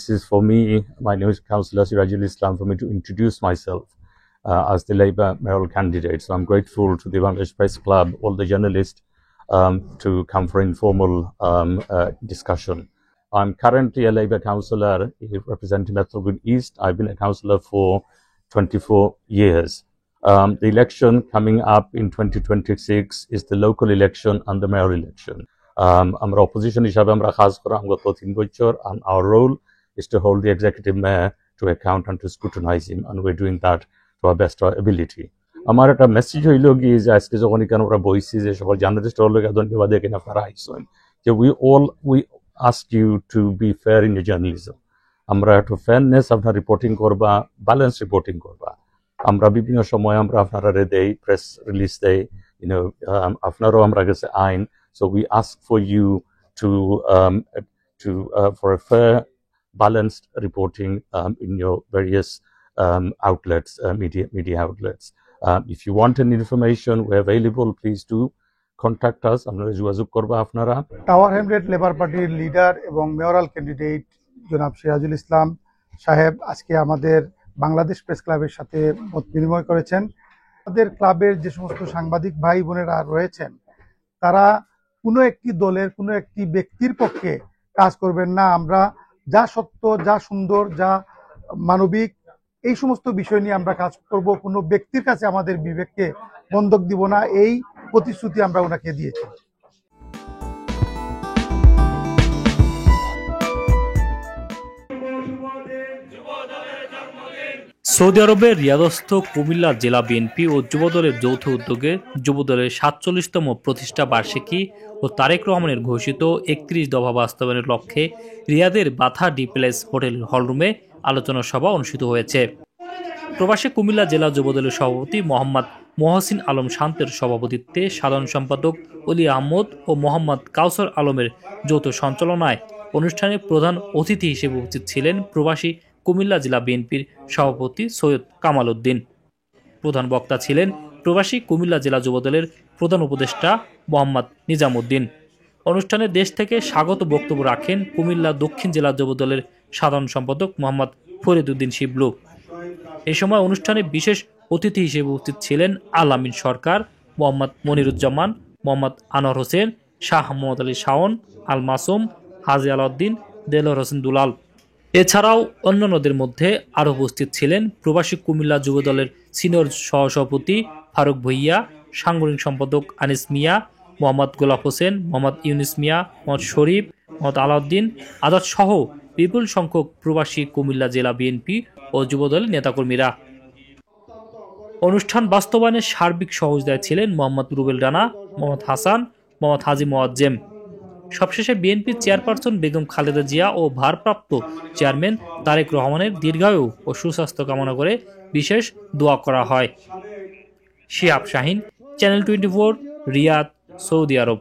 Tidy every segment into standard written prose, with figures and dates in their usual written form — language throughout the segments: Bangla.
this is for me, my name is Councillor Sirajul Islam, for me to introduce myself as the Labour mayoral candidate. So I'm grateful to the Bangladesh Press Club, all the journalists, to come for informal discussion. I'm currently a Labour councillor representing Metro East. I've been a councillor for 24 years. The election coming up in 2026 is the local election and the mayoral election. Our opposition হিসাবে আমরা কাজ করা আমরা 3 বছর, and our role is to hold the executive mayor to account and to scrutinize him, and we're doing that to our best of our ability. আমার একটা মেসেজ হইল কি যে আজকে যখন এখানে আমরা বইছি যে সকল জার্নালিস্ট হল ধন্যবাদ এখানে আপনারা আইসেন যে we ask you to be fair in your journalism. আমরা একটু ফেয়ারনেস আপনার রিপোর্টিং করবা, ব্যালেন্স রিপোর্টিং করবা। আমরা বিভিন্ন সময় আমরা আপনারা দেই প্রেস রিলিজ দেই, আপনারও আমরা কাছে আইন। So we ask for you for a fair, balanced reporting in your various outlets, media outlets. If you want any information, we're available. Please do contact us. আপনারা যোগাযোগ করবা আপনারা। টাওয়ার হ্যামলেট লেবার পার্টির লিডার এবং মেয়রাল ক্যান্ডিডেট জনাব সিরাজুল ইসলাম সাহেব আজকে আমাদের বাংলাদেশ প্রেস ক্লাবের সাথে মত বিনিময় করেছেন। আমাদের ক্লাবের যে সমস্ত সাংবাদিক ভাই বোনেরা রয়েছেন তারা কোনো একটি দলের কোনো একটি ব্যক্তির পক্ষে কাজ করবেন না। আমরা যা সত্য, যা সুন্দর, যা মানবিক, এই সমস্ত বিষয় নিয়ে আমরা কাজ করব। কোনো ব্যক্তির কাছে আমাদের বিবেককে বন্ধক দিব না, এই প্রতিশ্রুতি আমরা ওনাকে দিয়েছি। সৌদি আরবের রিয়াদস্থ কুমিল্লা জেলা বিএনপি ও যুবদলের যৌথ উদ্যোগে যুবদলের ৪৭তম প্রতিষ্ঠা বার্ষিকী ও তারেক রহমানের ঘোষিত ৩১ দফা বাস্তবায়নের লক্ষ্যে রিয়াদের বাথা ডি প্লেস হোটেল হলরুমে আলোচনা সভা অনুষ্ঠিত হয়েছে। প্রবাসী কুমিল্লা জেলা যুবদলের সভাপতি মোহাম্মদ মহসিন আলম শান্তের সভাপতিত্বে সাধারণ সম্পাদক অলি আহমদ ও মোহাম্মদ কাউসার আলমের যৌথ সঞ্চালনায় অনুষ্ঠানে প্রধান অতিথি হিসেবে উপস্থিত ছিলেন প্রবাসী কুমিল্লা জেলা বিএনপির সভাপতি সৈয়দ কামাল উদ্দিন। প্রধান বক্তা ছিলেন প্রবাসী কুমিল্লা জেলা যুবদলের প্রধান উপদেষ্টা মোহাম্মদ নিজামউদ্দিন। অনুষ্ঠানে দেশ থেকে স্বাগত বক্তব্য রাখেন কুমিল্লা দক্ষিণ জেলা যুবদলের সাধারণ সম্পাদক মোহাম্মদ ফরিদ উদ্দিন শিবলু। এ সময় অনুষ্ঠানে বিশেষ অতিথি হিসেবে উপস্থিত ছিলেন আল আমিন সরকার, মোহাম্মদ মনিরুজ্জামান, মোহাম্মদ আনোয়ার হোসেন, শাহ মোহাম্মদ আলী শাওন, আল মাসুম, হাজি আলাউদ্দিন, দেলোয়ার হোসেন দুলাল। এছাড়াও অন্যান্যদের মধ্যে আরও উপস্থিত ছিলেন প্রবাসী কুমিল্লা যুবদলের সিনিয়র সহসভাপতি ফারুক ভুইয়া, সাংগঠনিক সম্পাদক আনিস মিয়া, মোহাম্মদ গোলাপ হোসেন, মোহাম্মদ ইউনিস মিয়া, মোহাম্মদ শরীফ, মোহাম্মদ আলাউদ্দিন আজাদ সহ বিপুল সংখ্যক প্রবাসী কুমিল্লা জেলা বিএনপি ও যুবদলের নেতাকর্মীরা। অনুষ্ঠান বাস্তবায়নে সার্বিক সহযোগিতায় ছিলেন মোহাম্মদ রুবেল রানা, মোহাম্মদ হাসান, মোহাম্মদ হাজি মোয়াজ্জেম। সবশেষে বিএনপির চেয়ারপারসন বেগম খালেদা জিয়া ও ভারপ্রাপ্ত চেয়ারম্যান তারেক রহমানের দীর্ঘায়ু ও সুস্বাস্থ্য কামনা করে বিশেষ দোয়া করা হয়। শিহাব শাহিন, চ্যানেল 24, রিয়াদ, সৌদি আরব।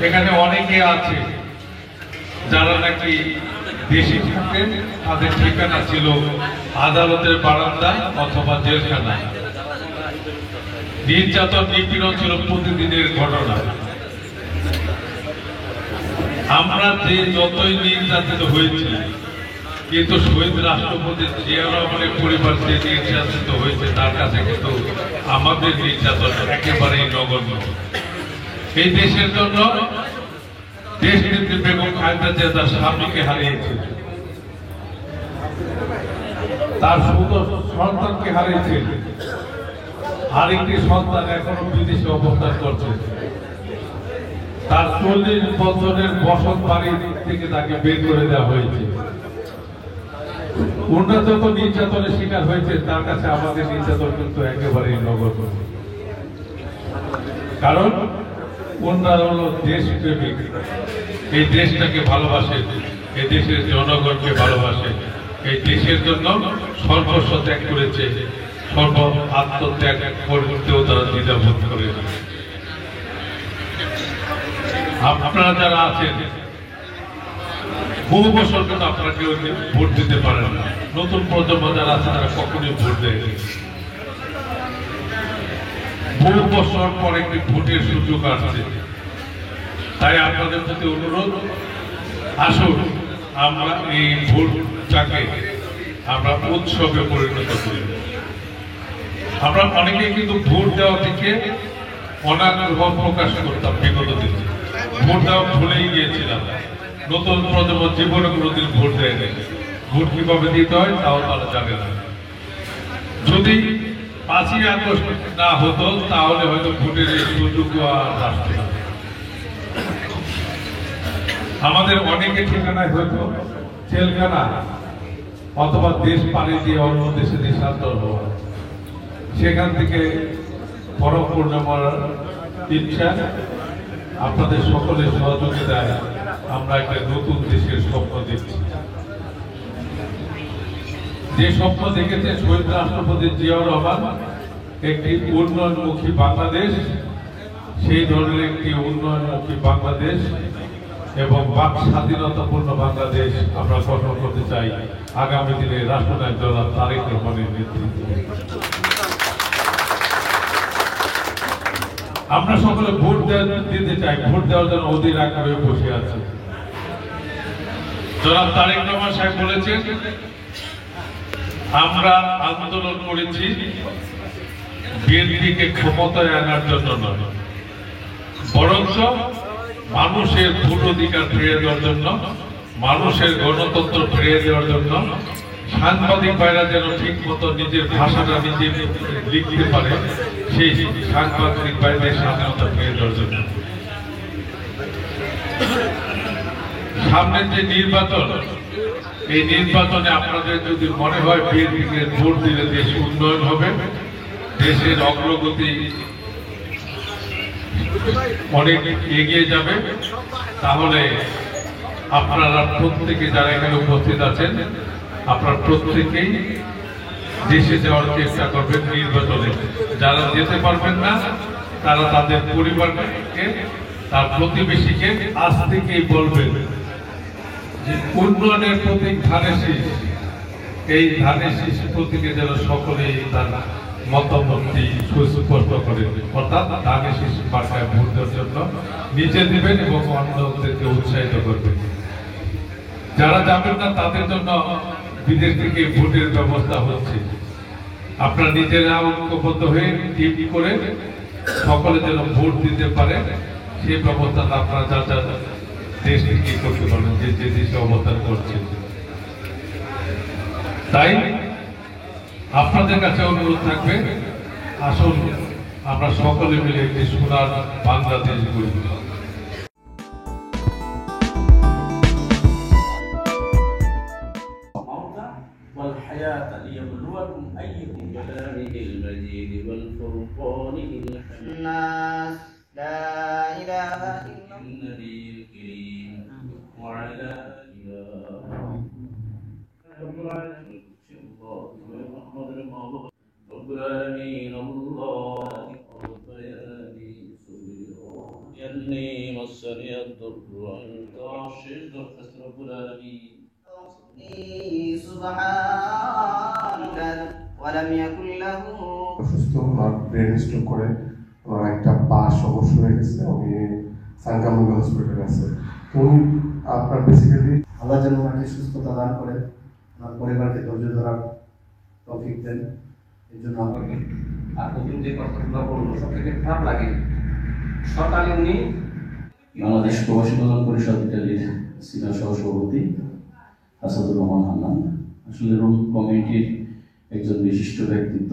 এখানে অনেকে আছে যারা নাকি দেশে থাকতেন, তাদের ঠিকানা ছিল আদালতের বারান্দা অথবা জেলখানায়। নির্যাতন নিপীড়ন ছিল প্রতিদিনের ঘটনা। আমরা যে যতই নির্যাতিত হয়েছি, কিন্তু শহীদ রাষ্ট্রপতি জিয়া রহমানের পরিবার যে নির্যাতিত হয়েছে তার কাছে কিন্তু আমাদের নির্যাতন একেবারেই নগণ্য। এই দেশের জন্য দেশনেত্রী বেগম খালেদা জিয়া তার স্বামীকে হারিয়েছে, তার সন্তানকে হারিয়েছে, আরেকটি সন্তান এখনো বিদেশে অবস্থান করছে। তার 40 বছরের বসত বাড়ি থেকে তাকে বের করে দেওয়া হয়েছে। ওনারা যত নির্যাতনের শিকার হয়েছে তার কাছে আমাদের নির্যাতন কিন্তু একেবারেই নগণ্য। কারণ ওনারা হলো দেশপ্রেমিক, এই দেশটাকে ভালোবাসে, এই দেশের জনগণকে ভালোবাসে, এই দেশের জন্য সর্বস্ব ত্যাগ করেছে, সর্ব আত্মত্যাগ করতেও তারা দ্বিধাবোধ করে। আপনারা যারা আছেন বহু বছর কিন্তু আপনারা কেউ ভোট দিতে পারেন না, নতুন প্রজন্ম যারা আছে তারা কখনোই ভোট দেয়নি। বহু বছর পর একটি ভোটের সুযোগ আসছে, তাই আপনাদের প্রতি অনুরোধ, আসুন আমরা এই ভোটটাকে আমরা উৎসবে পরিণত করি। আমরা অনেকে কিন্তু ভোট দেওয়া থেকে অনাগ্রহ প্রকাশ করতাম বিগত দিনে, ভোট দেওয়া ভুলেই গিয়েছিলাম। নতুন প্রজন্ম জীবনে কোনোদিন ভোট দেয় নাই, ভোট কিভাবে দিতে হয় তাও তারা জানে না। যদি 5ই আগস্ট না হতো তাহলে হয়তো ভোটের এই সুযোগ আর আসতো না। আমাদের অনেকে ঠিকানায় হয়তো জেলখানা অথবা দেশ পাড়ি দিয়ে অন্য দেশে দেশান্তর হওয়া, সেখান থেকে পরম পূর্ণিমার ইচ্ছা আপনাদের সকলের সহযোগিতায় আমরা একটা নতুন দেশের স্বপ্ন দেখছি। যে স্বপ্ন দেখেছে শহীদ রাষ্ট্রপতি জিয়াউর রহমান, একটি উন্নয়নমুখী বাংলাদেশ, সেই ধরনের একটি উন্নয়নমুখী বাংলাদেশ এবং বাক স্বাধীনতাপূর্ণ বাংলাদেশ আমরা গঠন করতে চাই আগামী দিনে রাষ্ট্রনায়ক জনাব তারেক রহমানের নেতৃত্বে। আমরা সকলে ভোট দিতে চাই, ভোট দেওয়ার জন্য অধীর আগ্রহে বসে আছে। জনাব তারেক রহমান সাহেব বলেছেন, আমরা আন্দোলন করেছি বিএনপিকে ক্ষমতায় আনার জন্য নয়, বরঞ্চ মানুষের ভোট অধিকার ফিরিয়ে দেওয়ার জন্য, মানুষের গণতন্ত্র ফিরিয়ে দেওয়ার জন্য, সাংবাদিক ভাইরা যেন ঠিক মতো নিজের ভাষাটা নিজে লিখতে পারে, সেই সাংবাদিক ভাইদের স্বাধীনতা ফিরিয়ে দেওয়ার জন্য। সামনের যে নির্বাচন, এই নির্বাচনে আপনাদের যদি মনে হয় বিএনপিকে ভোট দিলে দেশ উন্নয়ন হবে, দেশের অগ্রগতি অনেক এগিয়ে যাবে, তাহলে আপনারা প্রত্যেকে যারা এখানে উপস্থিত আছেন, আপনারা প্রত্যেকেই দেশে যাওয়ার চেষ্টা করবেন নির্বাচনে। যারা যেতে পারবেন না তারা তাদের পরিবারকে, তার প্রতিবেশীকে আজ থেকেই বলবেন যে উন্নয়নের প্রতীক ধানের শীষ, এই ধানের শীষ প্রতীকে যেন সকলেই তার মতামতটি সুস্পষ্ট করেন, অর্থাৎ ধানের শীষ মার্কায় ভোট দেওয়ার জন্য নিজে দিবেন এবং অন্যদেরকে উৎসাহিত করবেন। যারা যাবেন না তাদের জন্য বিদেশ থেকে ভোটের ব্যবস্থা হচ্ছে, আপনারা নিজেরা ঐক্যবদ্ধ হয়ে টিম করে সকলে যেন ভোট দিতে পারে, সেই ব্যবস্থাটা আপনারা যা যা দেশ থেকে করতে পারবেন, যে যে দেশে অবস্থান করছে। তাই আপনাদের কাছে অনুরোধ থাকবে, আসুন আমরা সকলে মিলে একটি সোনার বাংলাদেশ গড়ি। والحياة ليبلوكم أيكم بكلامه المجيد والفرقان الناس لا إله إلا النبي الكريم وعلى رب العالمين رب العالمين الله يلني مسني الضر وأنت عشيق رب العالمين سبحانك ولم يكن له অসুস্থ, ওনার ব্রেন স্ট্রোক করে ওনার একটা পা সমস্যা হয়ে গেছে, উনি সাঙ্কামুঙ্গা হসপিটালে আছে। তো উনি আপনার বেসিক্যালি আল্লাহ যেন ওনাকে সুস্থতা দান করেন, ওনার পরিবারকে ধৈর্য ধরার তৌফিক দেন। এই জন্য আর নতুন যে কথাগুলো বললো সব থেকে খারাপ লাগে, সকালে উনি বাংলাদেশ প্রবাসী কল্যাণ পরিষদ ইটালির সিনিয়র সহসভাপতি আসাদুর রহমান হান্নান, আসলে রুম কমিটির একজন বিশিষ্ট ব্যক্তিত্ব।